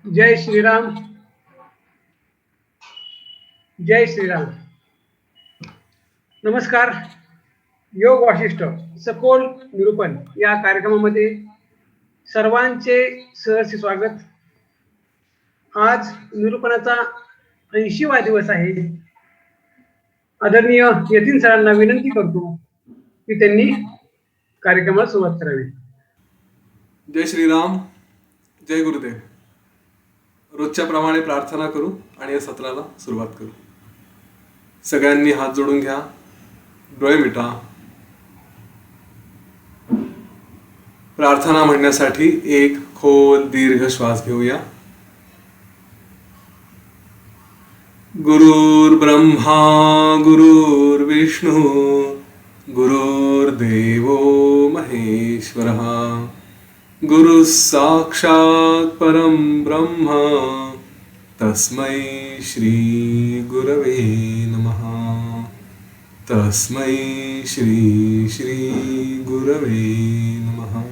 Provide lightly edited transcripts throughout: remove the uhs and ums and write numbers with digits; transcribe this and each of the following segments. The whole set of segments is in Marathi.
जय श्रीराम. जय श्रीराम. नमस्कार. योग वाशिष्ठ सखोल निरूपण या कार्यक्रमामध्ये सर्वांचे सहर्ष स्वागत. आज निरूपणाचा 80वा दिवस आहे. आदरणीय यतीन सरांना विनंती करतो की त्यांनी कार्यक्रमाला सुरुवात करावी. जय श्रीराम. जय गुरुदेव. रोजच्या प्रमाणे प्रार्थना करू आणि या सत्राला सुरुवात करू. सगळ्यांनी हात जोडून घ्या, डोळे मिटा. प्रार्थना म्हणण्यासाठी एक खोल दीर्घ श्वास घेऊया. गुरुर्ब्रह्मा गुरुर्विष्णू गुरुर्देवो महेश्वरः गुरु साक्षात् परम ब्रह्म तस्मै श्री गुरवे नमः. तस्मै श्री श्री गुरवे नमः.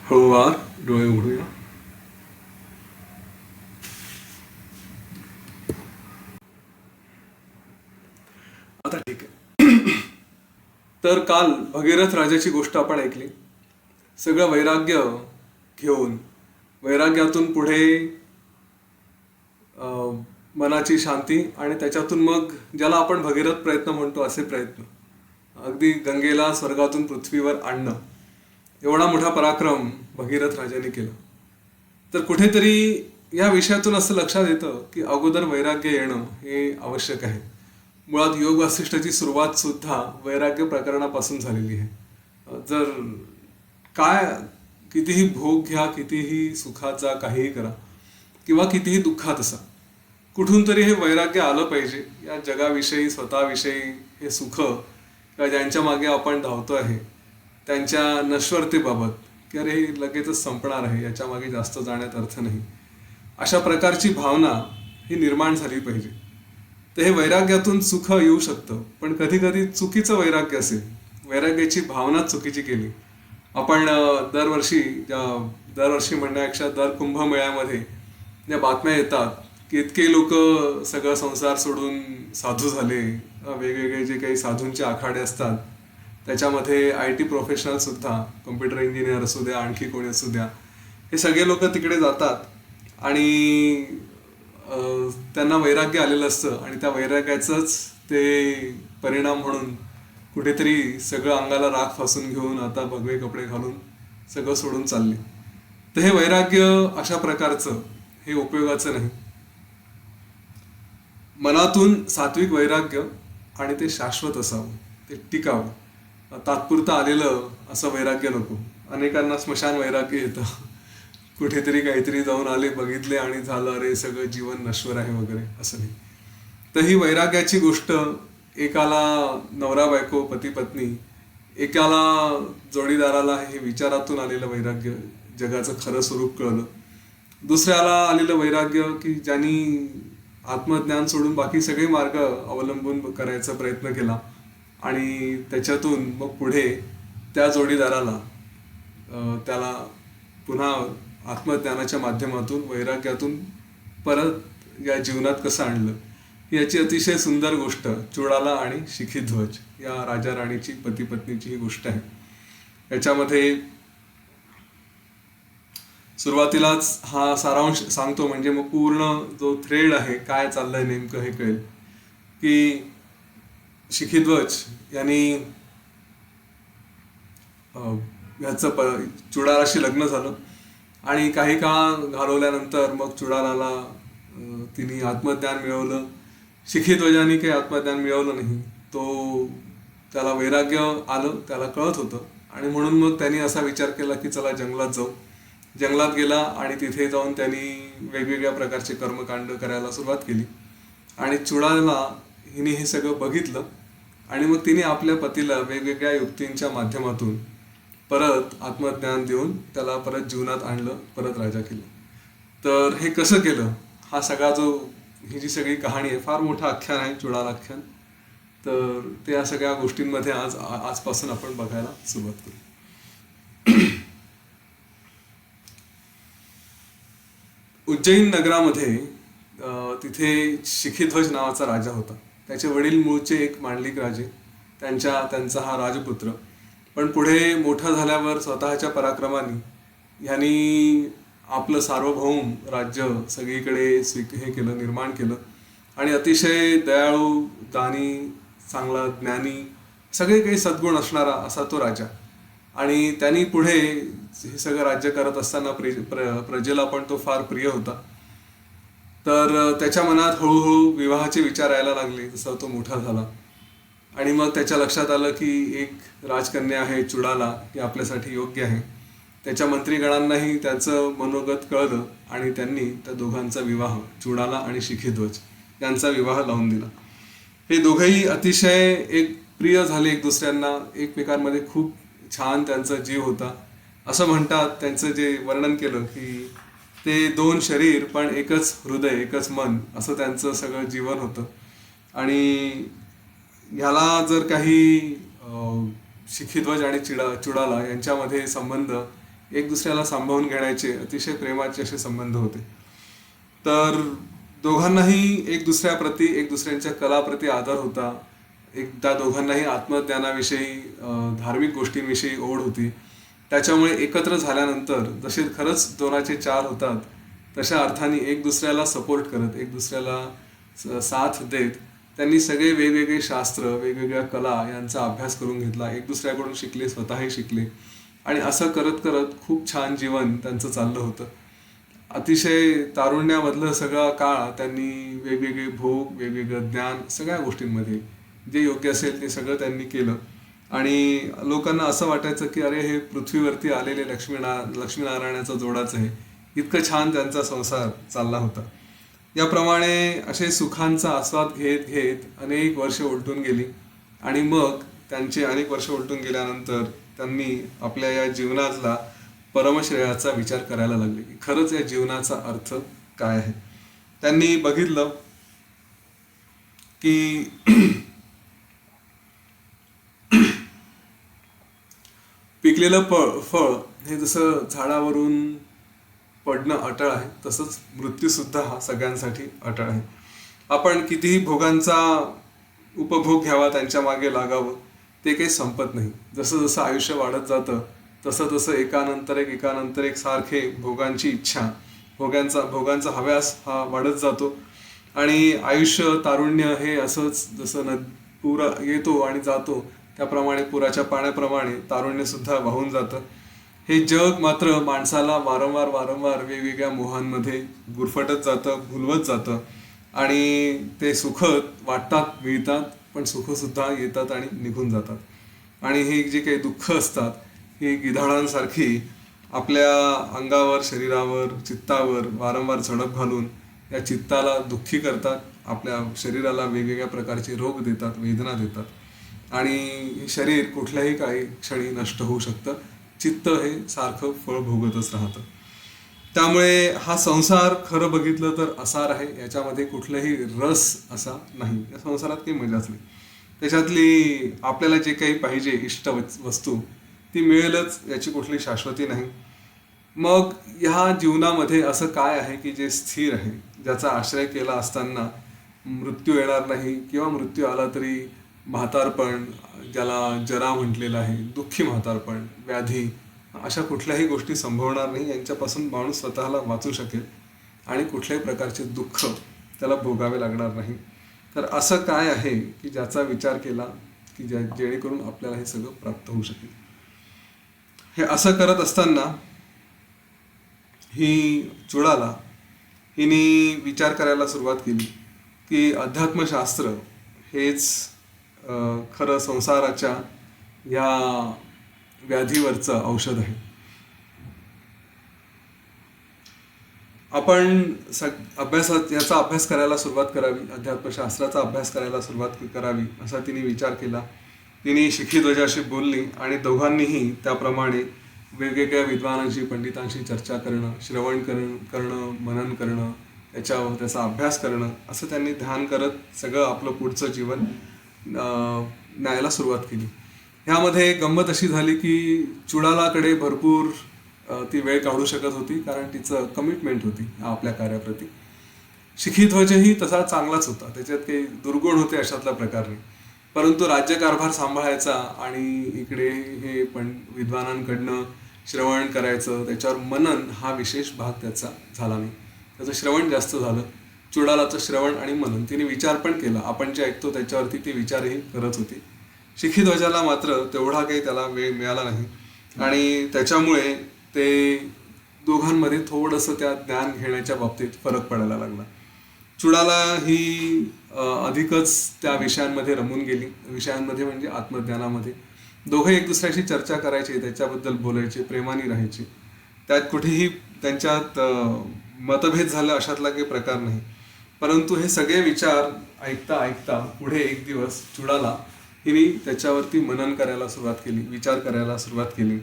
हळूवार डोळे उघडूया. आता ठीक आहे. तर काल भगीरथ राजाची गोष्ट आपण ऐकली. सगळं वैराग्य घेऊन वैराग्यातून पुढे मनाची शांती आणि त्याच्यातून मग ज्याला आपण भगीरथ प्रयत्न म्हणतो असे प्रयत्न, अगदी गंगेला स्वर्गातून पृथ्वीवर आणणं, एवढा मोठा पराक्रम भगीरथ राजाने केला. तर कुठेतरी या विषयातून असं लक्षात येतं की अगोदर वैराग्य येणं हे आवश्यक आहे. मुळात योग वासिष्ठाची सुरुवात सुद्धा वैराग्य प्रकरणापासून झालेली आहे. जर काय कितीही भोग घ्या, कितीही सुखाचा काहीही करा किंवा कितीही दुःखात असा, कुठून तरी हे वैराग्य आलं पाहिजे. या जगाविषयी, स्वतःविषयी हे सुख किंवा ज्यांच्या मागे आपण धावतो आहे त्यांच्या नश्वरतेबाबत, की अरे हे लगेचच संपणार आहे, याच्या मागे जास्त जाण्यात अर्थ नाही, अशा प्रकारची भावना ही निर्माण झाली पाहिजे. तर हे वैराग्यातून सुख येऊ शकतं, पण कधी कधी चुकीचं वैराग्य असेल, वैराग्याची भावना चुकीची केली. आपण दरवर्षी म्हणण्यापेक्षा दर कुंभमेळ्यामध्ये ज्या बातम्या येतात की इतके लोक सगळं संसार सोडून साधू झाले, वेगवेगळे जे काही साधूंचे आखाडे असतात त्याच्यामध्ये IT प्रोफेशनल सुद्धा, कम्प्युटर इंजिनियर असू द्या, आणखी कोणी असू द्या, हे सगळे लोक तिकडे जातात आणि त्यांना वैराग्य आलेलं असतं आणि त्या वैराग्याचंच ते परिणाम म्हणून कुठेतरी सगळं अंगाला राख फासून घेऊन आता भगवे कपडे घालून सगळं सोडून चालले. तर हे वैराग्य अशा प्रकारचं हे उपयोगाचं नाही. मनातून सात्विक वैराग्य आणि ते शाश्वत असावं, ते टिकावं. तात्पुरतं आलेलं असं वैराग्य नको. अनेकांना स्मशान वैराग्य येतं, कुठेतरी काहीतरी जाऊन आले, बघितले आणि झालं, अरे सगळं जीवन नश्वर आहे वगैरे, असं नाही. तर ही वैराग्याची गोष्ट, एकाला नवरा बायको, पती पत्नी, एकाला जोडीदाराला हे विचारातून आलेलं वैराग्य, जगाचं खरं स्वरूप कळलं. दुसऱ्याला आलेलं वैराग्य की ज्यांनी आत्मज्ञान सोडून बाकी सगळे मार्ग अवलंबून करायचा प्रयत्न केला आणि त्याच्यातून मग पुढे त्या जोडीदाराला त्याला पुन्हा आत्मज्ञानाच्या माध्यमातून, वैराग्यातून परत या जीवनात कसं आणलं, याची अतिशय सुंदर गोष्ट चुडाला आणि शिखीध्वज या राजा राणीची, पती पत्नीची ही गोष्ट आहे. याच्यामध्ये सुरुवातीलाच हा सारांश सांगतो, म्हणजे मग पूर्ण जो थ्रेड आहे, काय चाललंय नेमकं हे कळेल. की शिखीध्वज यांनी ह्याचं चुडालाशी लग्न झालं आणि काही काळ घालवल्यानंतर मग चुडालाला तिने आत्मज्ञान मिळवलं. शिखीध्वजांनी काही आत्मज्ञान मिळवलं नाही. तो त्याला वैराग्य आलं, त्याला कळत होतं आणि म्हणून मग त्यांनी असा विचार केला की चला जंगलात जाऊ. जंगलात गेला आणि तिथे जाऊन त्यांनी वेगवेगळ्या प्रकारचे कर्मकांड करायला सुरुवात केली आणि चुडाला हिने हे सगळं बघितलं आणि मग तिने आपल्या पतीला वेगवेगळ्या युक्तींच्या माध्यमातून परत आत्मज्ञान देऊन त्याला परत जीवनात आणलं, परत राजा केलं. तर हे कसं केलं, हा सगळा ही जी सगळी कहाणी आहे, फार मोठं आख्यान आहे, चुडाल आख्यान. तर त्या सगळ्या गोष्टींमध्ये आजपासून आपण बघायला सुरुवात करू. उज्जैन नगरामध्ये तिथे शिखीध्वज नावाचा राजा होता. त्याचे वडील मूळचे एक मांडलिक राजे, त्यांचा हा राजपुत्र. पण पुढे मोठा झाल्यावर स्वतःच्या पराक्रमाने ह्यांनी आपलं सार्वभौम राज्य सगळीकडे हे केलं, निर्माण केलं. आणि अतिशय दयाळू, दानी, चांगला, ज्ञानी, सगळे काही सद्गुण असणारा असा तो राजा. आणि त्यांनी पुढे हे सगळं राज्य करत असताना प्रजेला पण तो फार प्रिय होता. तर त्याच्या मनात हळूहळू विवाहाचे विचार यायला लागले जसा तो मोठा झाला. आणि मग त्याच्या लक्षात आलं की एक राजकन्या आहे चुडाला, ही आपल्यासाठी योग्य आहे. त्याच्या मंत्रीगणांनाही त्याचं मनोगत कळलं आणि त्यांनी त्या दोघांचा विवाह, चुडाला आणि शिखीध्वज यांचा विवाह लावून दिला. हे दोघंही अतिशय एक प्रिय झाले एक दुसऱ्यांना, एकमेकांमध्ये खूप छान त्यांचा जीव होता. असं म्हणतात, त्यांचं जे वर्णन केलं की ते दोन शरीर पण एकच हृदय, एकच मन, असं त्यांचं सगळं जीवन होतं. आणि ह्याला जर काही शिखीध्वज आणि चुडाला यांच्यामध्ये संबंध एक दुसऱ्याला सांभाळून घेण्याचे अतिशय प्रेमाचे असे संबंध होते. तर दोघांनाही एक दुसऱ्याप्रती, एक दुसऱ्यांच्या कलाप्रती आदर होता. त्या दोघांनाही आत्मज्ञानाविषयी, धार्मिक गोष्टींविषयी ओढ होती. त्याच्यामुळे एकत्र झाल्यानंतर जसे खरंच दोनाचे चार होतात, तशा अर्थाने एक दुसऱ्याला सपोर्ट करत, एक दुसऱ्याला साथ देत त्यांनी सगळे वेगवेगळे शास्त्र, वेगवेगळ्या कला यांचा अभ्यास करून घेतला. एक दुसऱ्याकडून शिकले, स्वतःही शिकले. आणि असं करत करत खूप छान जीवन त्यांचं चाललं होतं. अतिशय तारुण्यामधलं सगळा काळ त्यांनी वेगवेगळे भोग, वेगवेगळं ज्ञान, सगळ्या गोष्टींमध्ये जे योग्य असेल ते सगळं त्यांनी केलं. आणि लोकांना असं वाटायचं की अरे, हे पृथ्वीवरती आलेले लक्ष्मीनारायणाचा जोडाच आहे. इतकं छान त्यांचा संसार चालला होता. याप्रमाणे असे सुखांचा आस्वाद घेत घेत अनेक वर्ष उलटून गेली. आणि मग त्यांचे अनेक वर्ष उलटून गेल्यानंतर त्यांनी आपल्या या जीवनातला परमश्रेयाचा विचार करायला लागले की खरंच या जीवनाचा अर्थ काय आहे. त्यांनी बघितलं की पिकलेलं फळ हे जसं झाडावरून पडणं अटळ आहे, तसंच मृत्यूसुद्धा हा सगळ्यांसाठी अटळ आहे. आपण कितीही भोगांचा उपभोग घ्यावा, त्यांच्या मागे लागावं, ते काही संपत नाही. जसं जसं आयुष्य वाढत जातं तसं तसं एकानंतर एक सारखे भोगांची इच्छा, भोगांचा हव्यास हा वाढत जातो. आणि आयुष्य, तारुण्य हे असंच जसं पूर येतो आणि जातो, त्याप्रमाणे पुराच्या पाण्याप्रमाणे तारुण्यसुद्धा वाहून जातं. हे जग मात्र माणसाला वारंवार वेगवेगळ्या मोहांमध्ये गुरफटत जातं, भुलवत जातं. आणि ते सुख वाटतात, मिळतात, पण सुखसुद्धा येतात आणि निघून जातात. आणि ही जी काही दुःख असतात, ही गिधाडांसारखी आपल्या अंगावर, शरीरावर, चित्तावर वारंवार झडप घालून या चित्ताला दुःखी करतात, आपल्या शरीराला वेगवेगळ्या प्रकारचे रोग देतात, वेदना देतात. आणि शरीर कुठल्याही काही क्षणी नष्ट होऊ शकतं. चित्त हे सारखं फळ भोगतच राहतं. त्यामुळे हा संसार खरं बघितलं तर असार आहे. याच्यामध्ये कुठलाही रस असा नाही. या संसारात काही मजाच नाही. त्याच्यातली आपल्याला जे काही पाहिजे इष्ट वस्तू ती मिळेलच, याची कुठली शाश्वती नाही. मग ह्या जीवनामध्ये असं काय आहे की जे स्थिर आहे, ज्याचा आश्रय केला असताना मृत्यू येणार नाही, किंवा मृत्यू आला तरी म्हातारपण, ज्याला जरा म्हटलेलं आहे, दुःखी म्हातारपण, व्याधी, अशा कुठल्याही गोष्टी संभवणार नाही. यांच्यापासून माणूस स्वतःला वाचू शकेल आणि कुठल्याही प्रकारचे दुःख त्याला भोगावे लागणार नाही. तर असं काय आहे की ज्याचा विचार केला की जेणेकरून आपल्याला हे सगळं प्राप्त होऊ शकेल. हे असं करत असताना ही चुडाला हिने विचार करायला सुरुवात केली की अध्यात्मशास्त्र हेच खरं संसाराच्या या व्याधीवरचं औषध आहे. आपण अभ्यासात याचा अभ्यास करायला सुरुवात करावी, अध्यात्मशास्त्राचा अभ्यास करायला सुरुवात करावी असा तिने विचार केला. तिने शिखीध्वजाशी बोलली आणि दोघांनीही त्याप्रमाणे वेगवेगळ्या विद्वानांशी पंडितांशी चर्चा करणं, श्रवण करणं, मनन करणं, त्याचा अभ्यास करणं, असं त्यांनी ध्यान करत सगळं आपलं पुढचं जीवन न्यायला सुरुवात केली. ह्यामध्ये गंमत अशी झाली की चुडालाकडे भरपूर ती वेळ काढू शकत होती, कारण तिचं कमिटमेंट होती आपल्या कार्याप्रती. शिखीध्वजही तसा चांगलाच होता, त्याच्यात काही दुर्गुण होते अशातला प्रकार नाही. परंतु राज्यकारभार सांभाळायचा आणि इकडे हे पण विद्वानांकडनं श्रवण करायचं, त्याच्यावर मनन हा विशेष भाग त्याचा झाला नाही. त्याचं श्रवण जास्त झालं, चुडालाचं श्रवण आणि मनन. तिने विचार पण केला, आपण जे ऐकतो त्याच्यावरती ती विचारही करत होती. शिखीध्वजाला मात्र तेवढा काही त्याला वेळ मिळाला नाही आणि त्याच्यामुळे ते दोघांमध्ये थोडंसं त्या ज्ञान घेण्याच्या बाबतीत फरक पडायला लागला. चुडाला ही अधिकच त्या विषयांमध्ये रमून गेली, विषयांमध्ये म्हणजे आत्मज्ञानामध्ये. दोघे एक दुसऱ्याशी चर्चा करायचे, त्याच्याबद्दल बोलायचे, प्रेमाने राहायचे. त्यात कुठेही त्यांच्यात मतभेद झाला अशातला काही प्रकार नाही. परंतु हे सगळे विचार ऐकता ऐकता पुढे एक दिवस चुडाला हिने त्याच्यावरती मनन करायला सुरुवात केली, विचार करायला सुरुवात केली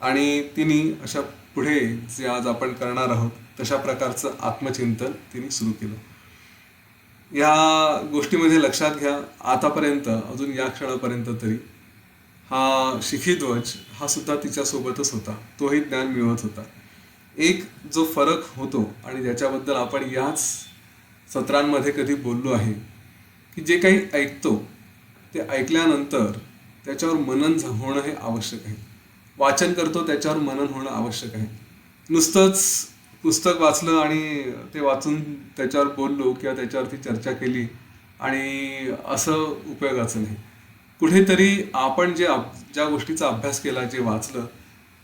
आणि तिने अशा पुढे जे आज आपण करणार आहोत तशा प्रकारचं आत्मचिंतन तिने सुरू केलं. या गोष्टीमध्ये लक्षात घ्या, आतापर्यंत अजून या क्षणापर्यंत तरी हा शिखीध्वज हा सुद्धा तिच्यासोबतच होता, तोही ज्ञान मिळवत होता. एक जो फरक होतो आणि ज्याच्याबद्दल आपण याच सत्रांमध्ये कधी बोललो आहे की जे काही ऐकतो ते ऐकल्यानंतर त्याच्यावर मनन होणं हे आवश्यक आहे. वाचन करतो त्याच्यावर मनन होणं आवश्यक आहे. नुसतंच पुस्तक वाचलं आणि ते वाचून त्याच्यावर बोललो किंवा त्याच्यावरती चर्चा केली आणि असं उपयोगाचं नाही. कुठेतरी आपण ज्या गोष्टीचा अभ्यास केला, जे वाचलं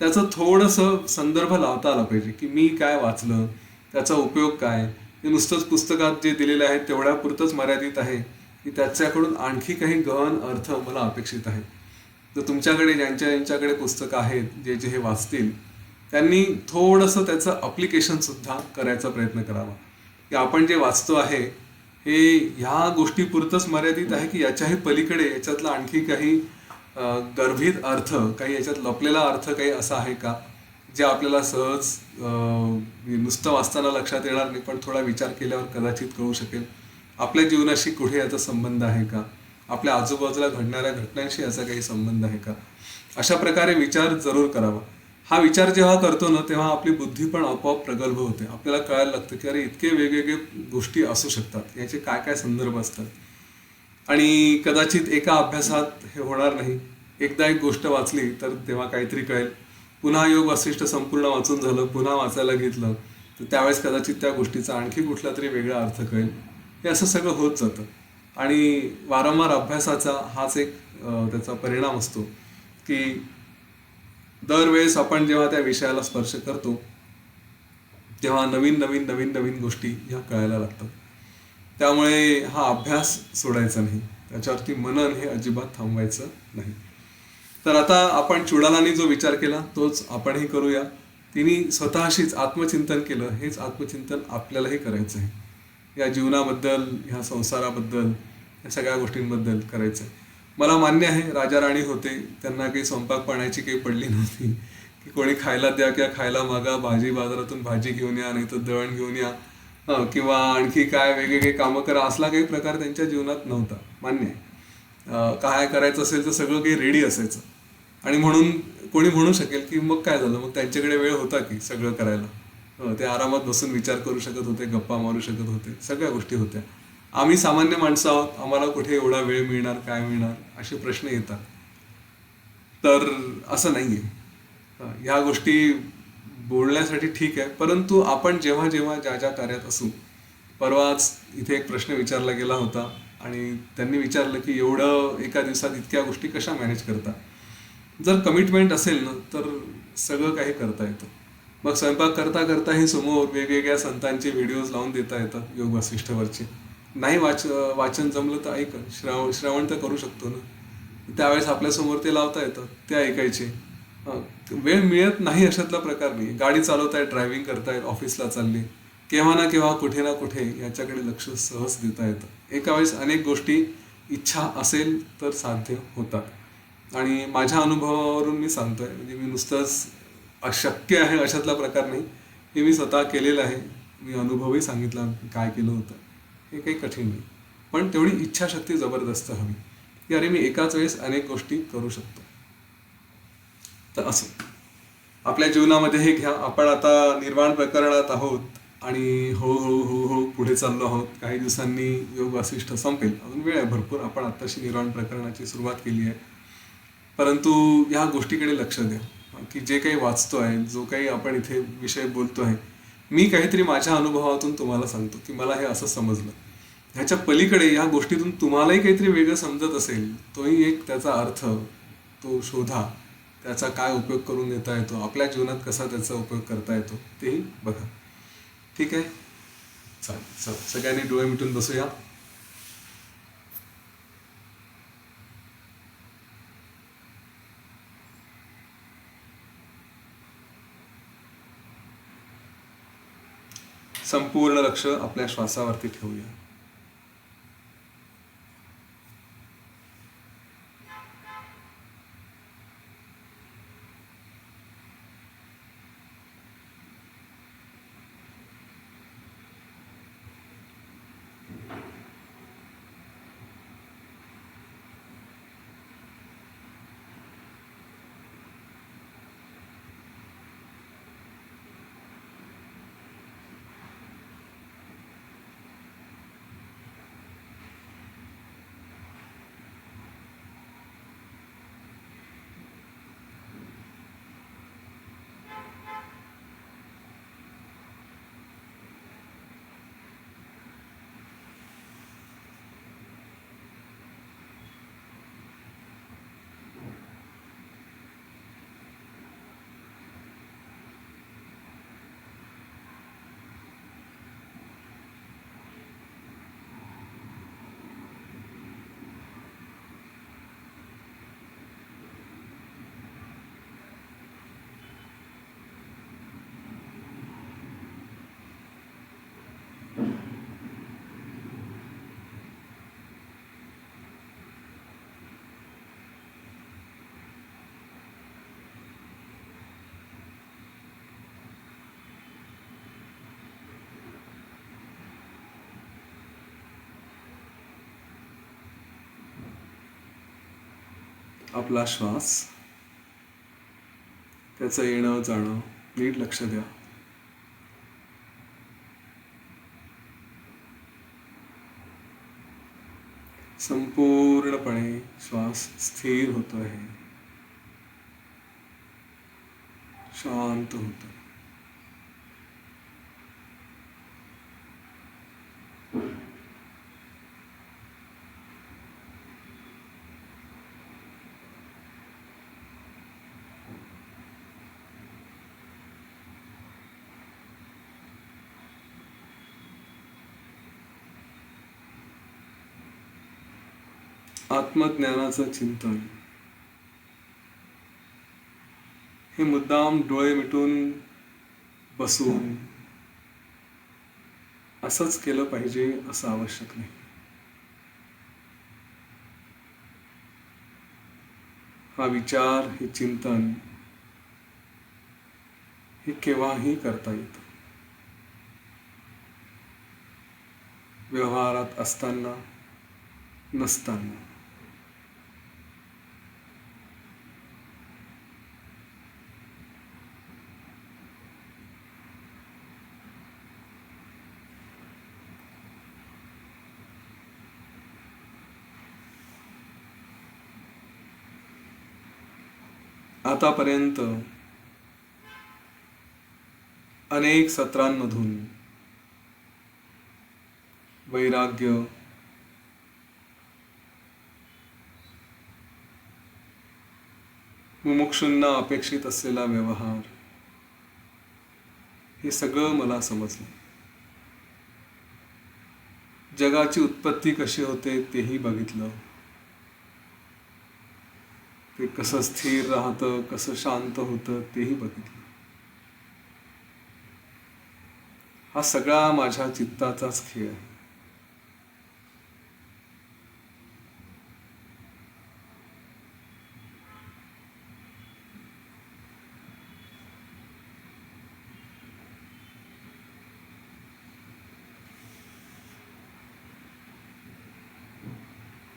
त्याचं थोडंसं संदर्भ लावता आला पाहिजे की मी काय वाचलं, त्याचा उपयोग काय. हे नुसतंच पुस्तकात जे दिलेले आहेत तेवढ्यापुरतंच मर्यादित आहे की त्याच्याकडून आणखी काही गहन अर्थ मला अपेक्षित आहे. तर तुमच्याकडे ज्यांच्याकडे पुस्तकं आहेत, जे हे वाचतील त्यांनी थोडंसं त्याचं अप्लिकेशनसुद्धा करायचा प्रयत्न करावा की आपण जे वाचतो आहे हे ह्या गोष्टीपुरतंच मर्यादित आहे की याच्याही पलीकडे याच्यातला आणखी काही गर्भित अर्थ, काही याच्यात लपलेला अर्थ काही असा आहे का जे आपल्याला सहज नुसतं वाचताना लक्षात येणार नाही, पण थोडा विचार केल्यावर कदाचित कळू शकेल. आपल्या जीवनाशी कुठे याचा संबंध आहे का, आपल्या आजूबाजूला घडणाऱ्या घटनांशी याचा काही संबंध आहे का, अशा प्रकारे विचार जरूर करावा. हा विचार जेव्हा करतो ना तेव्हा आपली बुद्धी पण आपोआप प्रगल्भ होते. आपल्याला कळायला लागतं की अरे इतके वेगवेगळे गोष्टी असू शकतात, याचे काय काय संदर्भ असतात. आणि कदाचित एका अभ्यासात हे होणार नाही. एकदा एक गोष्ट वाचली तर तेव्हा काहीतरी कळेल. पुन्हा योग वासिष्ठ संपूर्ण वाचून झालं, पुन्हा वाचायला घेतलं तर त्यावेळेस कदाचित त्या गोष्टीचा आणखी कुठला तरी वेगळा अर्थ कळेल. हे असं सगळं होत जातं आणि वारंवार अभ्यासाचा हाच एक त्याचा परिणाम असतो की दरवेळेस आपण जेव्हा त्या विषयाला स्पर्श करतो तेव्हा नवीन नवीन नवीन नवीन गोष्टी ह्या कळायला लागतात. त्यामुळे हा अभ्यास सोडायचा नाही, त्याच्यावरती मनन हे अजिबात थांबवायचं नाही. तर आता आपण चुडालाने जो विचार केला तोच आपणही करूया. तिने स्वतःशीच आत्मचिंतन केलं. हेच आत्मचिंतन आपल्यालाही करायचं आहे. या जीवनाबद्दल, ह्या संसाराबद्दल, या सगळ्या गोष्टींबद्दल करायचं आहे. मला मान्य आहे राजा राणी होते, त्यांना काही स्वयंपाक पाण्याची काही पडली नव्हती की कोणी खायला द्या किंवा खायला मागा, भाजी बाजारातून भाजी घेऊन या, नाही तर दळण घेऊन या किंवा आणखी काय वेगवेगळे कामं करा, असला काही प्रकार त्यांच्या जीवनात नव्हता. मान्य आहे. काय करायचं असेल तर सगळं काही रेडी असायचं आणि म्हणून कोणी म्हणू शकेल की मग काय झालं, मग त्यांच्याकडे वेळ होता की सगळं करायला. ते आरामात बसून विचार करू शकत होते, गप्पा मारू शकत होते, सगळ्या गोष्टी होत्या. आम्ही सामान्य माणसं आहोत, आम्हाला कुठे एवढा वेळ मिळणार, काय मिळणार, असे प्रश्न येतात. तर असं नाही आहे. ह्या गोष्टी बोलण्यासाठी ठीक आहे, परंतु आपण जेव्हा जेव्हा ज्या ज्या कार्यात असू. परवाच इथे एक प्रश्न विचारला गेला होता आणि त्यांनी विचारलं की एवढं एका दिवसात इतक्या गोष्टी कशा मॅनेज करता. जर कमिटमेंट असेल ना तर सगळं काही करता येतं. मग स्वयंपाक करता करता हे समोर वेगवेगळ्या संतांचे व्हिडिओज लावून देता येतात योग वासिष्ठवरचे. नाही वाचन जमलं तर ऐक, श्रवण तर करू शकतो ना, त्यावेळेस आपल्यासमोर ते लावता येतं, ते ऐकायचे. वेळ मिळत नाही अशातला प्रकार नाही. गाडी चालवतायत, ड्रायव्हिंग करतायत, ऑफिसला चालले, केव्हा ना केव्हा कुठे ना कुठे याच्याकडे लक्ष सहज देता येतं. एका वेळेस अनेक गोष्टी इच्छा असेल तर साध्य होतात. आणि माझ्या अनुभवावरून मी सांगतोय, म्हणजे मी नुसतंच अशक्य आहे अशातला प्रकार नाही, हे मी स्वतः केलेलं आहे. मी अनुभवही सांगितला काय केलं होतं. हे काही कठीण नाही, पण तेवढी इच्छाशक्ती जबरदस्त हवी की अरे मी एकाच वेळेस अनेक गोष्टी करू शकतो. तर असं आपल्या जीवनामध्ये हे घ्या. आपण आता निर्वाण प्रकरणात आहोत आणि हो पुढे चाललो आहोत. काही दिवसांनी योग वासिष्ठ संपेल, अजून वेळ आहे भरपूर. आपण आत्ताशी निर्वाण प्रकरणाची सुरुवात केली आहे. परंतु ह्या गोष्टीकडे लक्ष द्या की जे काही वाचतोय, जो काही आपण इथे विषय बोलतोय, मी काहीतरी माझ्या अनुभवातून तुम्हाला सांगतो की मला हे असं समजलं. ह्याच्या पलीकडे ह्या गोष्टीतून तुम्हालाही काहीतरी वेगळं समजत असेल, तोही एक त्याचा अर्थ तो शोधा. त्याचा काय उपयोग करून देता येतो, आपल्या जीवनात कसा त्याचा उपयोग करता येतो तेही बघा. ठीक आहे, चालेल. चल सगळ्यांनी डोळे मिटून बसूया. संपूर्ण लक्ष आपल्या श्वासावरती ठेवूया. आपला श्वास, त्याचं येणं जाणं नीट लक्ष द्या. संपूर्णपणे श्वास स्थिर होतो आहे, शांत होतो. आत्मज्ञानाचं चिंतन हे मुद्दाम डोळे मिटून बसून असंच केलं पाहिजे असं आवश्यक नाही. हा विचार, हे चिंतन हे केव्हाही करता येतं. व्यवहारात असताना, नसताना. आतापर्यंत अनेक सत्रांमधून वैराग्य, मुमुक्षूंना अपेक्षित असलेला व्यवहार, हे सगळं मला समजलं. जगाची उत्पत्ती कशी होते तेही बघितलं. ते कसं स्थिर राहतं, कसं शांत होतं तेही बघितलं. हा सगळा माझ्या चित्ताचाच खेळ आहे.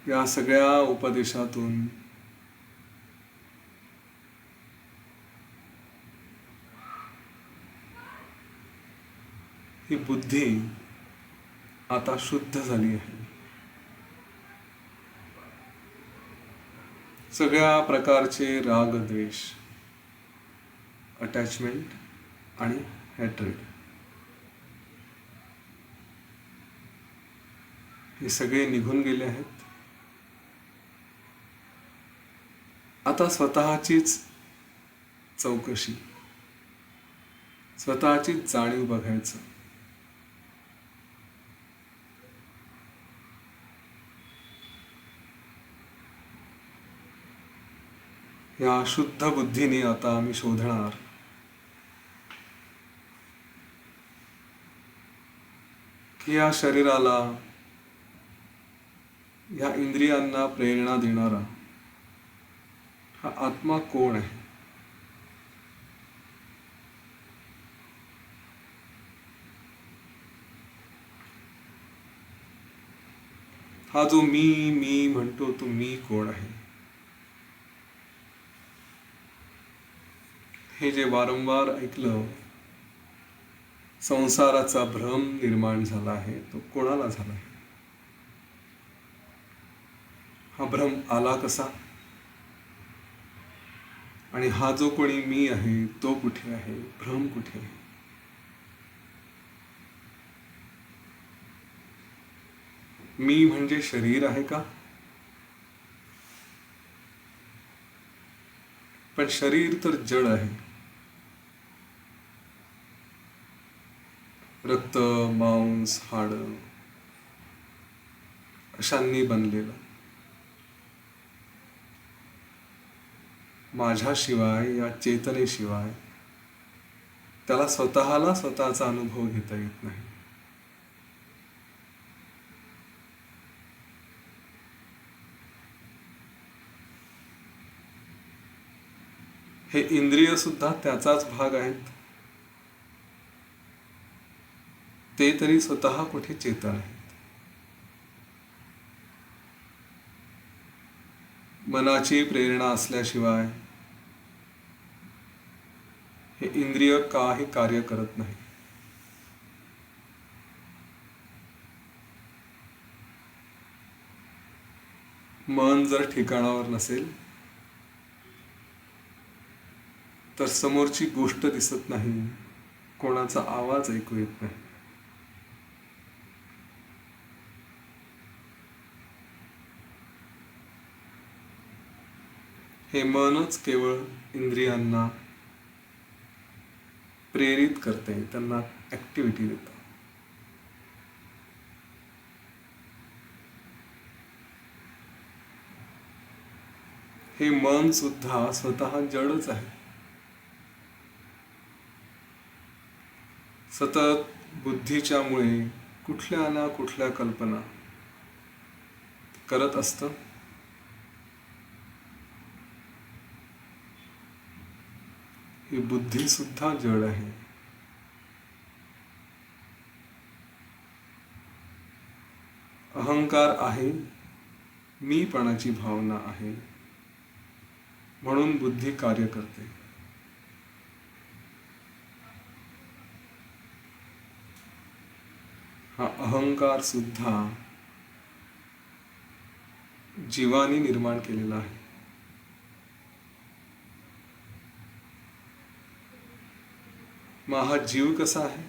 या सगळ्या उपदेशातून ही बुद्धी आता शुद्ध झाली आहे. सगळ्या प्रकारचे राग, द्वेष, अटॅचमेंट आणि हॅट्रेड हे सगळे निघून गेले आहेत. आता स्वतःचीच चौकशी, स्वतःचीच जाणीव बघायचं. या शुद्ध बुद्धीने आता आम्ही शोधणार की या शरीराला, या इंद्रियांना प्रेरणा देणारा हा आत्मा कोण आहे. हा जो मी मी म्हणतो तो मी कोण आहे. हे जे वारंवार ऐकलं, संसाराचा भ्रम निर्माण झाला आहे, तो कोणाला झाला आहे. हा भ्रम आला कसा, आणि हा जो कोणी मी आहे तो कुठे आहे, भ्रम कुठे आहे. मी म्हणजे शरीर आहे का? पण शरीर तर जड आहे. रक्त, मांस, हाड अशांनी बनलेलं. माझ्याशिवाय, या चेतनेशिवाय त्याला स्वतःला स्वतःचा अनुभव घेता येत नाही. हे इंद्रिय सुद्धा त्याचाच भाग आहेत. ते तरी स्वतः कुठे चेतन आहेत. मनाची प्रेरणा असल्याशिवाय हे इंद्रिय काही कार्य करत नाही. मन जर ठिकाणावर नसेल तर समोरची गोष्ट दिसत नाही, कोणाचा आवाज ऐकू येत नाही. हे मनच केवळ इंद्रियांना प्रेरित करते, त्यांना ऍक्टिव्हिटी देतं. हे मन सुद्धा स्वतः जडच आहे. सतत बुद्धीच्या मुळे कुठल्या ना कुठल्या कल्पना करत असतं. ही बुद्धी सुद्धा जड आहे. अहंकार आहे, मीपणाची भावना आहे, म्हणून बुद्धी कार्य करते. हा अहंकार सुद्धा जीवानी निर्माण केलेला आहे. मग हा जीव कसा आहे?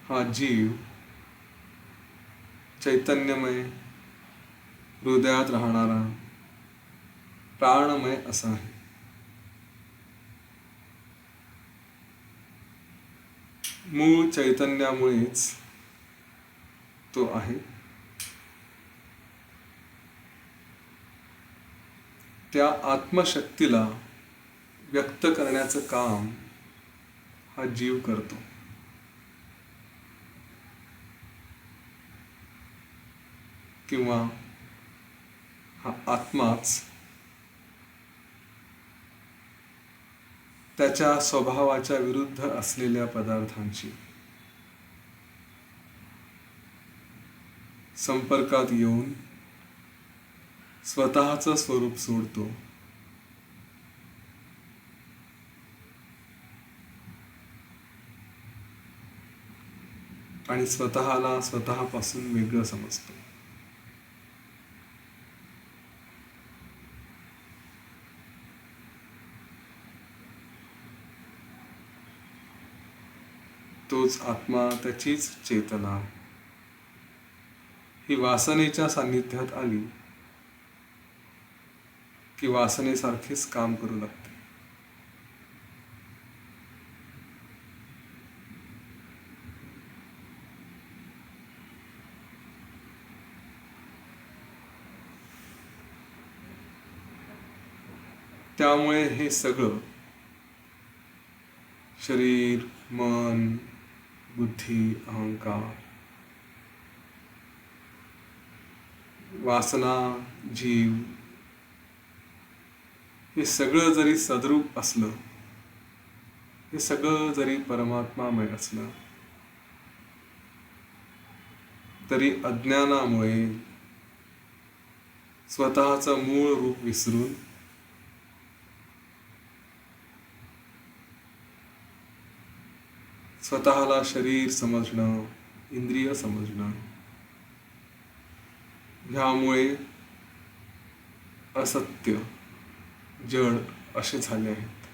हा जीव चैतन्यमय, हृदयात राहणारा प्राणमय असा आहे. मूळ चैतन्यामुळेच तो आहे. त्या आत्मशक्तीला व्यक्त करण्याचं काम हा जीव करतो. किंवा हा आत्माच त्याच्या स्वभावाच्या विरुद्ध असलेल्या पदार्थांची संपर्कात येऊन स्वतःचं स्वरूप सोडतो आणि स्वतःला स्वतःपासून वेगळं समजतो. तोच आत्मा, त्याचीच चेतना ही वासनेच्या सान्निध्यात आली की वासनेसारखीच काम करू लागते. त्यामुळे हे सगळं शरीर, मन, बुद्धी, अहंकार, वासना, जीव हे सगळं जरी सद्रूप असलं, हे सगळं जरी परमात्मामय असलं, तरी अज्ञानामुळे स्वतःचं मूळ रूप विसरून स्वतःला शरीर समजणं, इंद्रिय समजणं, ह्यामुळे असत्य, जड असे झाले आहेत.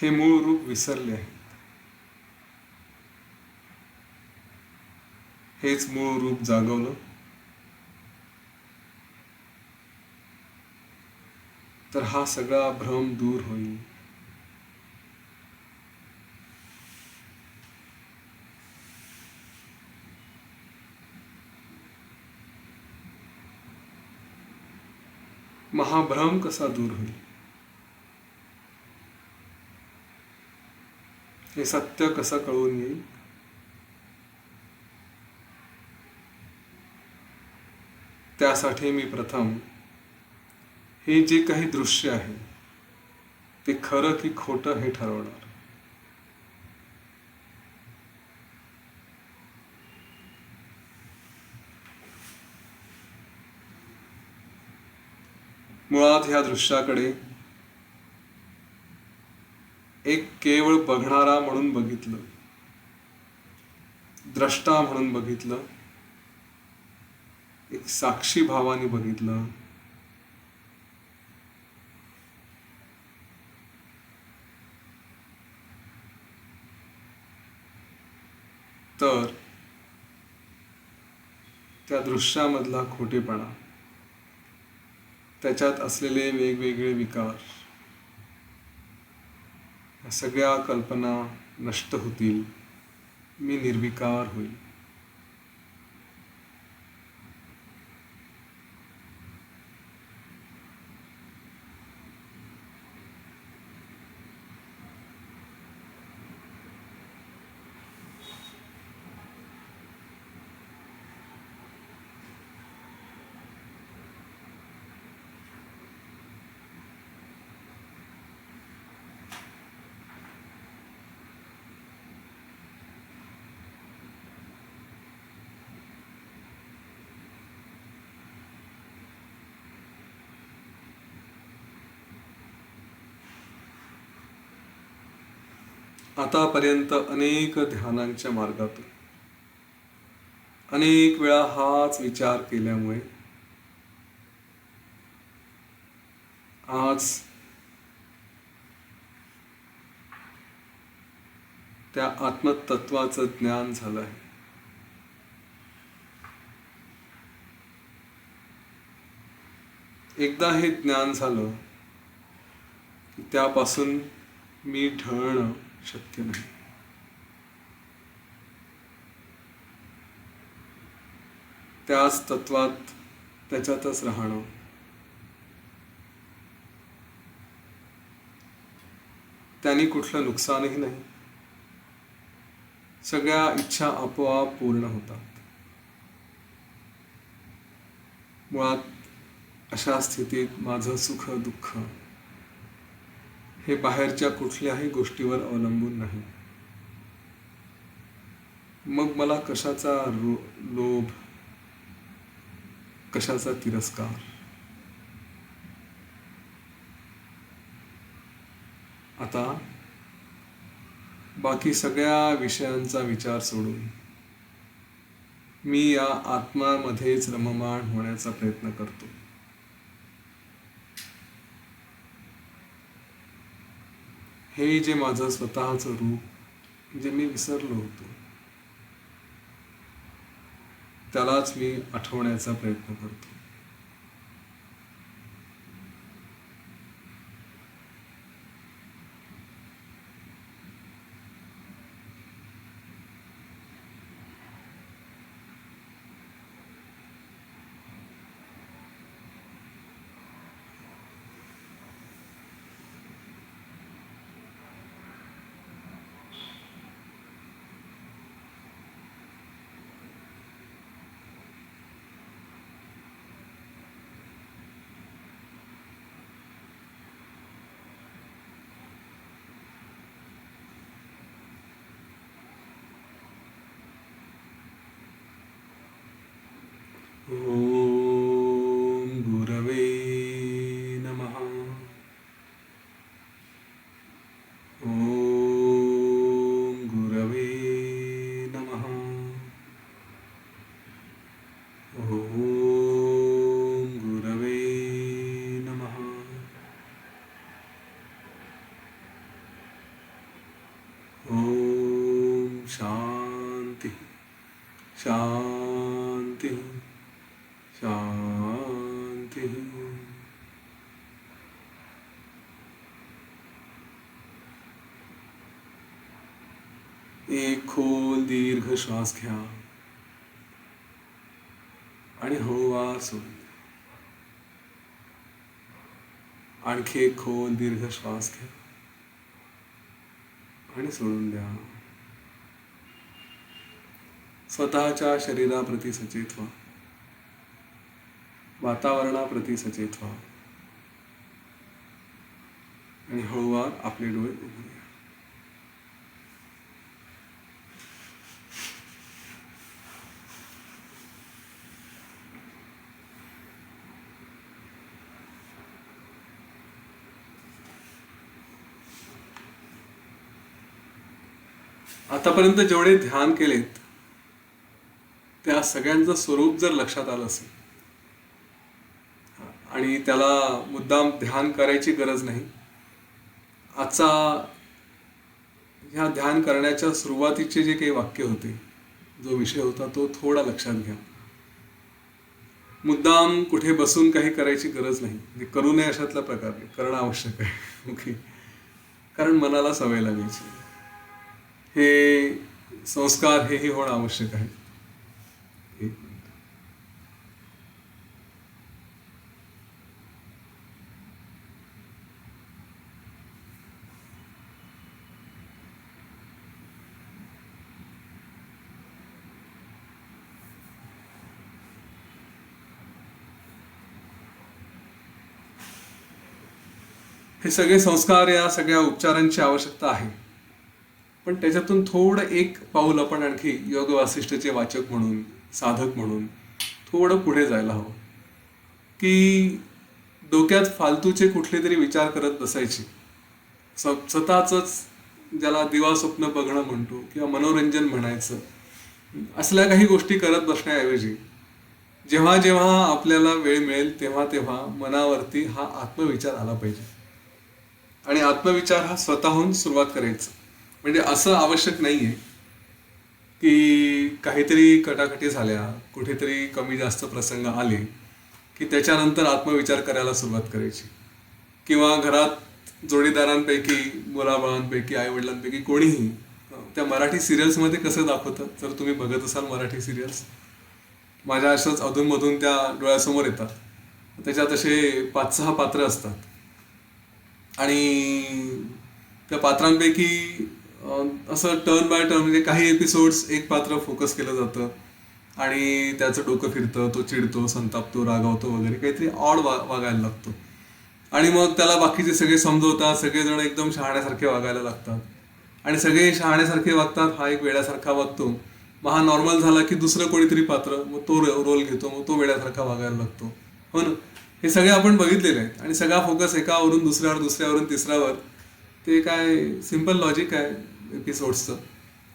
हे मूळ रूप विसरले आहे. हेच मूळ रूप जागवलं तर हा सगळा भ्रम दूर होईल. महाभ्रम कसा दूर होईल? हे सत्य कसं कळून येईल? त्यासाठी मी प्रथम हे जे काही दृश्य आहे ते खरं की खोटं हे ठरवणार. मुळात ह्या दृश्याकडे एक केवळ बघणारा म्हणून बघितलं, द्रष्टा म्हणून बघितलं, एक साक्षी भावाने बघितलं, तर त्या दृश्यामधला खोटेपणा, त्याच्यात असलेले वेगवेगळे विकार, या सगळ्या कल्पना नष्ट होतील. मी निर्विकार होईल. आतापर्यंत अनेक ध्यानांच्या मार्गातून अनेक वेळा हाच विचार केल्यामुळे आज त्या आत्मतत्वाचं ज्ञान झालं आहे. एकदा हे ज्ञान झालं की त्यापासून मी ढळणं शक्य नाही. त्याच तत्वात त्याच्यातच राहणं, त्यांनी कुठलं नुकसानही नाही, सगळ्या इच्छा आपोआप पूर्ण होतात. मुळात अशा स्थितीत माझं सुख दुःख हे बाहेरच्या कुठल्याही गोष्टीवर अवलंबून नाही. मग मला कशाचा लोभ, कशाचा तिरस्कार. आता बाकी सगळ्या विषयांचा विचार सोडून मी या आत्मामध्येच रममाण होण्याचा प्रयत्न करतो. हे जे माझं स्वतःचं रूप जे मी विसरलो होतो त्यालाच मी आठवण्याचा प्रयत्न करतो. ओम गुरवे नमः. ओम गुरवे नमः. ओम गुरवे नमः. ओम शांति शांति शांति. एक खोल दीर्घ श्वास घ्या आणि हळूवार सोडून द्या. आणखी एक खोल दीर्घ श्वास घ्या आणि सोडून द्या. स्वतःच्या शरीराप्रती सचेत व्हा, वातावरणाप्रती सचेत व्हा आणि हळूवार आपले डोळे उघडूया. आतापर्यंत जेवढे ध्यान केलेत त्या सगळ्यांचं स्वरूप जर लक्षात आलं असेल आणि त्याला मुद्दाम ध्यान करायची गरज नाही, आजचा ह्या ध्यान करण्याच्या सुरुवातीचे जे काही वाक्य होते, जो विषय होता तो थोडा लक्षात घ्या. मुद्दाम कुठे बसून काही करायची गरज नाही, म्हणजे करू नये अशातला प्रकार नाही, करणं आवश्यक आहे. ओके, कारण मनाला सवय लागायची, हे संस्कार हेही होणं आवश्यक आहे. हे सगळे संस्कार, या सगळ्या उपचारांची आवश्यकता आहे, पण त्याच्यातून थोडं एक पाऊल आपण आणखी योग वासिष्ठचे वाचक म्हणून, साधक म्हणून थोडं पुढे जायला हवं. की डोक्यात फालतूचे कुठले तरी विचार करत बसायचे, स्वतःच ज्याला दिवा स्वप्न बघणं म्हणतो किंवा मनोरंजन म्हणायचं, असल्या काही गोष्टी करत बसण्याऐवजी जेव्हा जेव्हा आपल्याला वेळ मिळेल तेव्हा तेव्हा मनावरती हा आत्मविचार आला पाहिजे. आणि आत्मविचार हा स्वतःहून सुरुवात करायचा. म्हणजे असं आवश्यक नाहीये की काहीतरी कटाकटी झाल्या, कुठेतरी कमी जास्त प्रसंग आले की त्याच्यानंतर आत्मविचार करायला सुरुवात करायची, किंवा घरात जोडीदारांपैकी, मुलाबाळांपैकी, आईवडिलांपैकी कोणीही त्या मराठी सिरियल्समध्ये कसं दाखवतं, जर तुम्ही बघत असाल मराठी सिरियल्स, माझ्या असंच अधूनमधून त्या डोळ्यासमोर येतात. त्याच्यात असे 5-6 पात्र असतात आणि त्या पात्रांपैकी असं टर्न बाय टर्न म्हणजे काही एपिसोड्स एक पात्र फोकस केलं जातं आणि त्याचं डोकं फिरतं, तो चिडतो, संतापतो, रागावतो वगैरे काहीतरी ऑड वागायला लागतो आणि मग त्याला बाकीचे सगळे समजवतात, सगळेजण एकदम शहाण्यासारखे वागायला लागतात आणि सगळे शहाण्यासारखे वागतात, हा एक वेड्यासारखा वागतो. मग हा नॉर्मल झाला की दुसरं कोणीतरी पात्र मग तो रोल घेतो, मग तो वेड्यासारखा वागायला लागतो. हो ना, हे सगळे आपण बघितलेले आहेत आणि सगळा फोकस एकावरून दुसऱ्यावर, दुसऱ्यावरून तिसऱ्यावर. ते काय सिम्पल लॉजिक आहे एपिसोड्सचं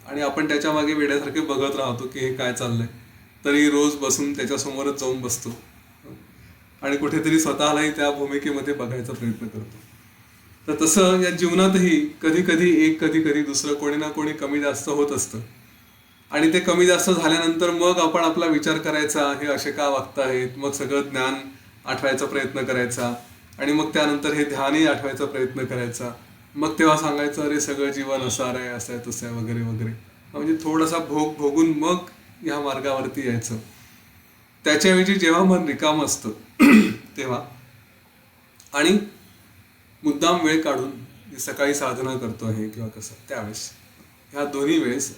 आणि आपण त्याच्या मागे वेड्यासारखे बघत राहतो की हे काय चाललंय, तरी रोज बसून त्याच्यासमोरच जाऊन बसतो आणि कुठेतरी स्वतःलाही त्या भूमिकेमध्ये बघायचा प्रयत्न करतो. तर तसं या जीवनातही कधी कधी एक, कधी कधी दुसरं कोणी ना कोणी कमी जास्त होत असतं आणि ते कमी जास्त झाल्यानंतर मग आपण आपला विचार करायचा, हे असे का वागतायत, मग सगळं ज्ञान आठवायचा प्रयत्न करायचा आणि मग त्यानंतर हे ध्यानही आठवायचा प्रयत्न करायचा. मग तेव्हा सांगायचं, अरे सगळं जीवन असं आहे, असं आहे, तसं आहे वगैरे वगैरे. म्हणजे थोडासा भोग भोगून मग ह्या मार्गावरती यायचं. त्याच्याऐवजी जेव्हा मन रिकाम असतं तेव्हा आणि मुद्दाम वेळ काढून सकाळी साधना करतो आहे किंवा कसं, त्यावेळेस ह्या दोन्ही वेळेस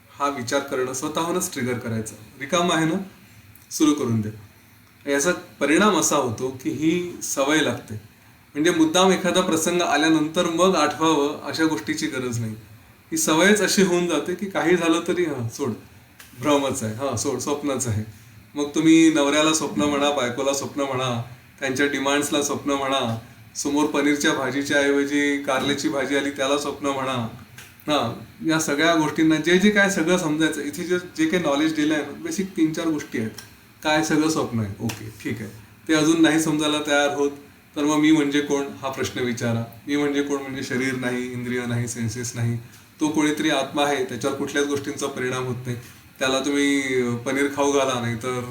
हा विचार करणं स्वतःहूनच ट्रिगर करायचं. रिकाम आहे ना, सुरू करून दे. याचा परिणाम असा होतो की ही सवय लागते. म्हणजे मुद्दाम एखादा प्रसंग आल्यानंतर मग आठवावं अशा गोष्टीची गरज नाही. ही सवयच अशी होऊन जाते की काही झालं तरी हां सोड, भ्रमच आहे, हां सोड, स्वप्नच आहे. मग तुम्ही नवऱ्याला स्वप्न म्हणा, बायकोला स्वप्न म्हणा, त्यांच्या डिमांड्सला स्वप्न म्हणा, समोर पनीरच्या भाजीच्या ऐवजी कारल्याची भाजी आली त्याला स्वप्न म्हणा. हां, या सगळ्या गोष्टींना जे जे काय सगळं समजायचं, इथे जे जे काही नॉलेज दिलं आहे ना, बेसिक 3-4 गोष्टी आहेत. काय सगळं स्वप्न आहे, ओके ठीक आहे. ते अजून नाही समजायला तयार होत तर मग मी म्हणजे कोण हा प्रश्न विचारा. मी म्हणजे कोण म्हणजे शरीर नाही, इंद्रिय नाही, सेन्सेस नाही, तो कोणीतरी आत्मा आहे, त्याच्यावर कुठल्याच गोष्टींचा परिणाम होत नाही. त्याला तुम्ही पनीर खाऊ घाला, नाही तर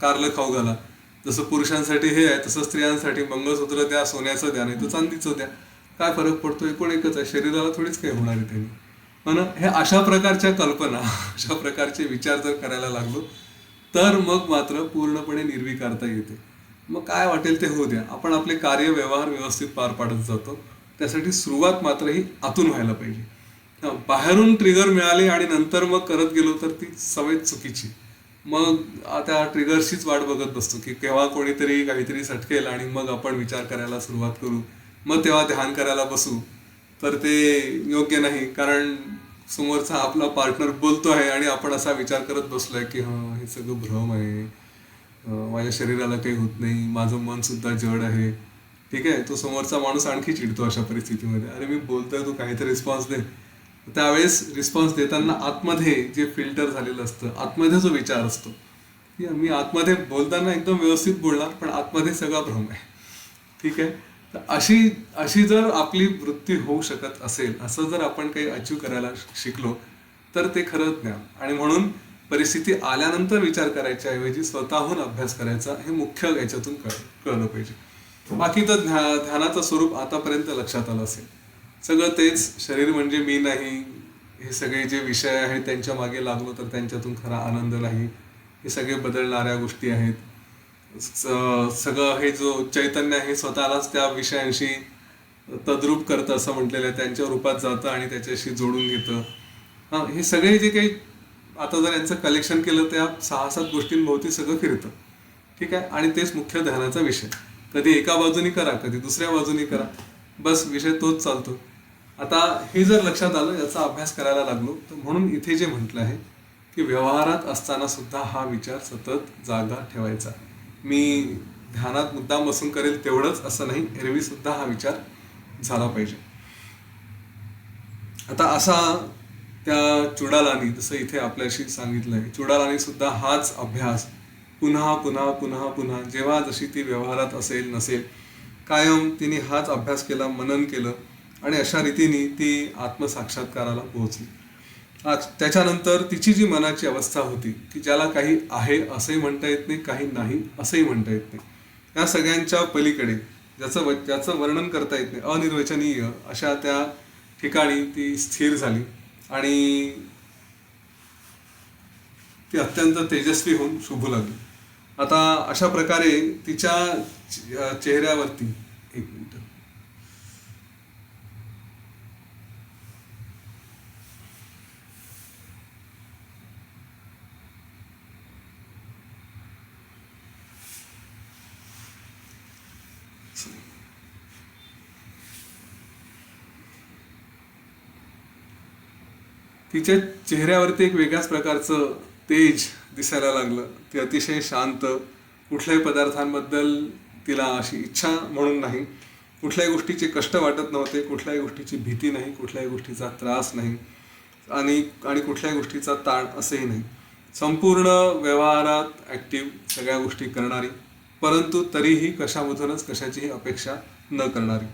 कारलं खाऊ घाला. जसं पुरुषांसाठी हे आहे तसं स्त्रियांसाठी मंगळसूत्र द्या, सोन्याचं द्या, नाही तर चांदीचं द्या. काय फरक पडतो, एकूण एकच आहे. शरीराला थोडीच काही होणार आहे त्यांनी. पण हे अशा प्रकारच्या कल्पना, अशा प्रकारचे विचार जर करायला लागलो तर मग मात्र पूर्णपणे निर्विकारता येते. मग काय वाटेल ते होऊ द्या, आपण आपले कार्य व्यवहार व्यवस्थित पार पाडत जातो. त्यासाठी सुरुवात मात्र ही आतून व्हायला पाहिजे. बाहेरून ट्रिगर मिळाले आणि नंतर मग करत गेलो तर ती सवय चुकीची. मग त्या ट्रिगर्सचीच वाट बघत बसतो की केव्हा कोणीतरी काहीतरी सटकेल आणि मग आपण विचार करायला सुरुवात करू, मग तेव्हा ध्यान करायला बसू. तर ते योग्य नाही, कारण समोरचा आपला पार्टनर बोलतो आहे आणि आपण असा विचार करत बसलोय की हां हे सगळं भ्रम आहे, माझ्या शरीराला काही होत नाही, माझं मन सुद्धा जड आहे. ठीक आहे, तो समोरचा माणूस आणखी चिडतो अशा परिस्थितीमध्ये. अरे मी बोलतोय, तू काहीतरी रिस्पॉन्स दे. त्यावेळेस रिस्पॉन्स देताना आतमध्ये जे फिल्टर झालेलं असतं, आतमध्ये जो विचार असतो की मी आतमध्ये बोलताना एकदम व्यवस्थित बोलणार पण आतमध्ये सगळा भ्रम आहे. ठीक आहे, तर अशी अशी जर आपली वृत्ती होऊ शकत असेल, असं जर आपण काही अचीव करायला शिकलो तर ते खरं ज्ञान. आणि म्हणून परिस्थिती आल्यानंतर विचार करायच्या ऐवजी स्वतःहून अभ्यास करायचा, हे मुख्य याच्यातून कळलं पाहिजे. बाकी तर ध्यानाचं स्वरूप आतापर्यंत लक्षात आलं असेल. सगळं तेच, शरीर म्हणजे मी नाही, हे सगळे जे विषय आहेत त्यांच्या मागे लागलो तर त्यांच्यातून खरा आनंद नाही, हे सगळे बदलणाऱ्या गोष्टी आहेत. सगळं हे जो चैतन्य आहे स्वतःलाच त्या विषयांशी तद्रूप करतं असं म्हटलेलं आहे, त्यांच्या रूपात जातं आणि त्याच्याशी जोडून घेतं. हां, हे सगळे जे काही आता जर यांचं कलेक्शन केलं त्या 6-7 गोष्टींभोवती सगळं फिरतं. ठीक आहे, आणि तेच मुख्य ध्यानाचा विषय. कधी एका बाजूनी करा, कधी दुसऱ्या बाजूनी करा, बस विषय तोच चालतो. आता हे जर लक्षात आलं, याचा अभ्यास करायला लागलो, तर म्हणून इथे जे म्हटलं आहे की व्यवहारात असताना सुद्धा हा विचार सतत जागा ठेवायचा. मी ध्यानात मुद्दाम बसून करेल तेवढंच असं नाही, एरवी सुद्धा हा विचार झाला पाहिजे. आता असा त्या चुडालानी, जसं इथे आपल्याशी सांगितलंय, चुडालानी सुद्धा हाच अभ्यास पुन्हा पुन्हा पुन्हा पुन्हा, जेव्हा जशी ती व्यवहारात असेल नसेल, कायम तिने हाच अभ्यास केला, मनन केलं आणि अशा रीतीने ती आत्मसाक्षात्काराला पोहोचली. त्याच्यानंतर तिची जी मनाची अवस्था होती की ज्याला काही आहे असंही म्हणता येत नाही, काही नाही असंही म्हणता येत नाही, या सगळ्यांच्या पलीकडे ज्याचं वर्णन करता येत नाही, अनिर्वचनीय अशा त्या ठिकाणी ती स्थिर झाली आणि ती अत्यंत तेजस्वी होऊन शोभू लागली. आता अशा प्रकारे तिच्या चेहऱ्यावरती, एक मिनिट, तिच्या चेहऱ्यावरती एक वेगळ्याच प्रकारचं तेज दिसायला लागलं. ती अतिशय शांत, कुठल्याही पदार्थांबद्दल तिला अशी इच्छा म्हणून नाही, कुठल्याही गोष्टीचे कष्ट वाटत नव्हते, कुठल्याही गोष्टीची भीती नाही, कुठल्याही गोष्टीचा त्रास नाही आणि आणि कुठल्याही गोष्टीचा ताण असंही नाही. संपूर्ण व्यवहारात ॲक्टिव्ह, सगळ्या गोष्टी करणारी, परंतु तरीही कशामधूनच कशाचीही अपेक्षा न करणारी.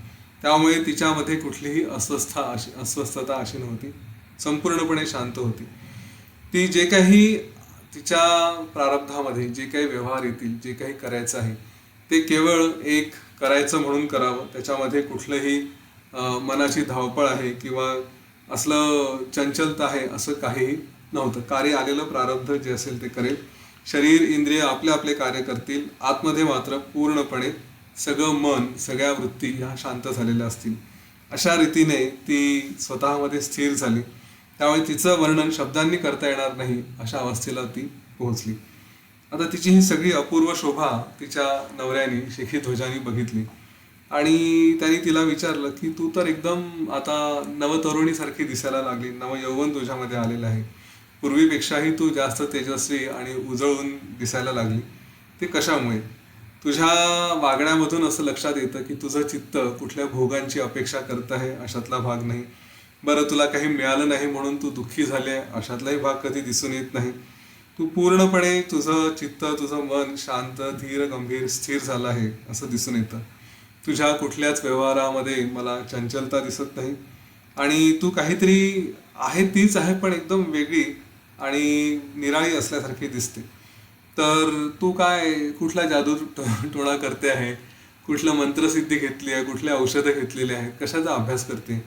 त्यामुळे तिच्यामध्ये कुठलीही अस्वस्थता अशी नव्हती, संपूर्णपणे शांत होती. ती जे काही तिच्या प्रारब्धामध्ये जे काही व्यवहार येतील, जे काही करायचं आहे ते केवळ एक करायचं म्हणून करावं. त्याच्यामध्ये कुठलंही मनाची धावपळ आहे किंवा असलं चंचलता आहे असं काहीही नव्हतं. कार्य आलेलं प्रारब्ध जे असेल ते करेल. शरीर इंद्रिय आपले आपले कार्य करतील. आतमध्ये मात्र पूर्णपणे सगळं मन, सगळ्या वृत्ती ह्या शांत झालेल्या असतील. अशा रीतीने ती स्वतःमध्ये स्थिर झाली. त्यामुळे तिचं वर्णन शब्दांनी करता येणार नाही अशा अवस्थेला ती पोहोचली. आता तिची ही सगळी अपूर्व शोभा तिच्या नवऱ्याने शिखीध्वजाने बघितली आणि त्यांनी तिला विचारलं की तू तर एकदम आता नवतरुणीसारखी दिसायला लागली, नवयौवन तुझ्यामध्ये आलेलं आहे, पूर्वीपेक्षाही तू जास्त तेजस्वी आणि उजळून दिसायला लागली, ते कशामुळे? तुझ्या वागण्यामधून असं लक्षात येतं की तुझं चित्त कुठल्या भोगांची अपेक्षा करत आहे अशातला भाग नाही. बरं, तुला काही मिळालं नाही म्हणून तू दुःखी झाले अशातलाही भाग कधी दिसून येत नाही. तू पूर्णपणे तुझं चित्त, तुझं मन शांत, धीर, गंभीर, स्थिर झालं आहे असं दिसून येतं. तुझ्या कुठल्याच व्यवहारामध्ये मला चंचलता दिसत नाही आणि तू काहीतरी आहे तीच आहे पण एकदम वेगळी आणि निराळी असल्यासारखी दिसते. तर तू काय कुठला जादू टोणा करते आहे, कुठलं मंत्रसिद्धी घेतली आहे, कुठले औषधं घेतलेले आहेत, कशाचा अभ्यास करते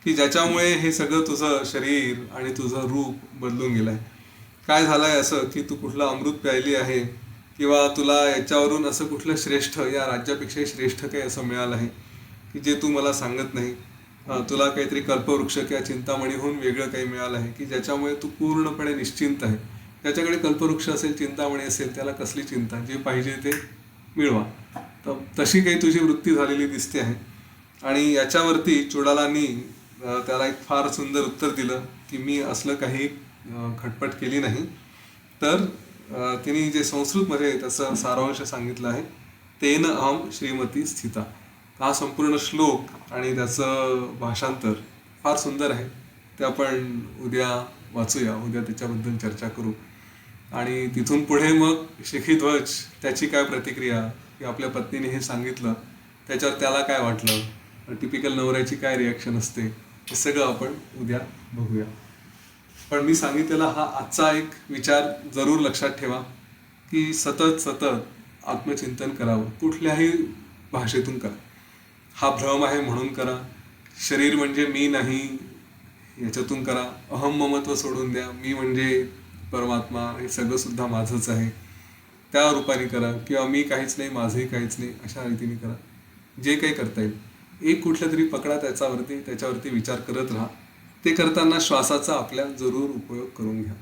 की ज्याच्यामुळे हे सगळं तुझं शरीर आणि तुझं रूप बदलून गेलं आहे? काय झालं आहे असं की तू कुठलं अमृत प्यायली आहे किंवा तुला याच्यावरून असं कुठलं श्रेष्ठ, या राज्यापेक्षाही श्रेष्ठ काही असं मिळालं आहे की जे तू मला सांगत नाही? तुला काहीतरी कल्पवृक्ष किंवा चिंतामणीहून वेगळं काही मिळालं आहे की ज्याच्यामुळे तू पूर्णपणे निश्चिंत आहे? ज्याच्याकडे कल्पवृक्ष असेल, चिंतामणी असेल, त्याला कसली चिंता? जे पाहिजे ते मिळवा. तर तशी काही तुझी वृत्ती झालेली दिसते आहे. आणि याच्यावरती चोडालांनी त्याला एक फार सुंदर उत्तर दिलं की मी असलं काही खटपट केली नाही. तर तिने जे संस्कृतमध्ये त्याचं सारांश सांगितलं आहे, तेन अहम श्रीमती स्थिता. हा संपूर्ण श्लोक आणि त्याचं भाषांतर फार सुंदर आहे. ते आपण उद्या वाचूया, उद्या त्याच्याबद्दल चर्चा करू. आणि तिथून पुढे मग शिखीध्वज त्याची काय प्रतिक्रिया, की आपल्या पत्नीने हे सांगितलं त्याच्यावर त्याला काय वाटलं, टिपिकल नवऱ्याची काय रिॲक्शन असते, हे सगळं आपण उद्या बघूया. पण मी सांगितलेला हा आजचा एक विचार जरूर लक्षात ठेवा की सतत सतत आत्मचिंतन करावं. कुठल्याही भाषेतून करा. हा भ्रम आहे म्हणून करा. शरीर म्हणजे मी नाही याच्यातून करा. अहम ममत्व सोडून द्या. मी म्हणजे परमात्मा, हे सगळं सुद्धा माझंच आहे, त्या रूपाने करा. किंवा मी काहीच नाही, माझंही काहीच नाही, अशा रीतीने करा. जे काही करता येईल एक कुठलं तरी पकडा, त्याच्यावरती विचार करत राहा. ते करताना श्वासाचा आपल्या जरूर उपयोग करून घ्या.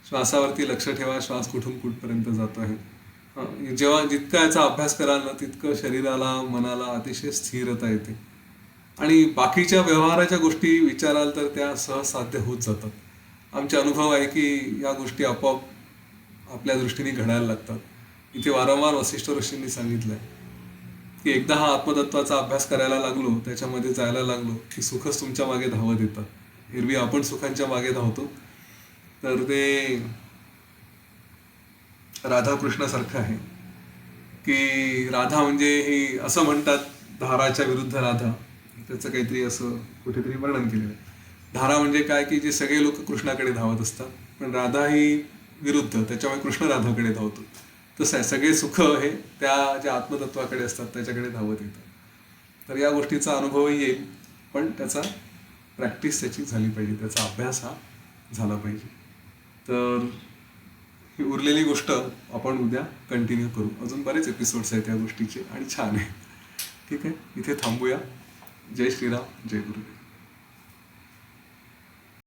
श्वासावरती लक्ष ठेवा. श्वास कुठून कुठपर्यंत जातो आहे. जेव्हा जितका याचा अभ्यास कराल ना तितकं शरीराला, मनाला अतिशय स्थिरता येते. आणि बाकीच्या व्यवहाराच्या गोष्टी विचाराल तर त्या सहज साध्य होत जातात. आमचे अनुभव आहे की या गोष्टी आपोआप आपल्या दृष्टीने घडायला लागतात. इथे वारंवार वसिष्ठ ऋषींनी सांगितलं आहे की एकदा हा आत्मतत्वाचा अभ्यास करायला लागलो, त्याच्यामध्ये जायला लागलो की सुखच तुमच्या मागे धावत येतात. एरवी आपण सुखांच्या मागे धावतो. तर ते राधाकृष्णासारखं आहे की राधा म्हणजे ही असं म्हणतात धाराच्या विरुद्ध राधा. त्याचं काहीतरी असं कुठेतरी वर्णन केलेलं आहे. धारा म्हणजे काय की जे सगळे लोक कृष्णाकडे धावत असतात, पण राधा ही विरुद्ध, त्याच्यामुळे कृष्ण राधाकडे धावतो. तसं आहे, सगळे सुख हे त्या ज्या आत्मतत्वाकडे असतात त्याच्याकडे धावत येतात. तर या गोष्टीचा अनुभवही येईल, पण त्याचा प्रॅक्टिस त्याची झाली पाहिजे, त्याचा अभ्यास हा झाला पाहिजे. तर ही उरलेली गोष्ट आपण उद्या कंटिन्यू करू. अजून बरेच एपिसोड्स आहेत त्या गोष्टीचे आणि छान आहे. ठीक आहे, इथे थांबूया. जय श्रीराम, जय गुरुदेव.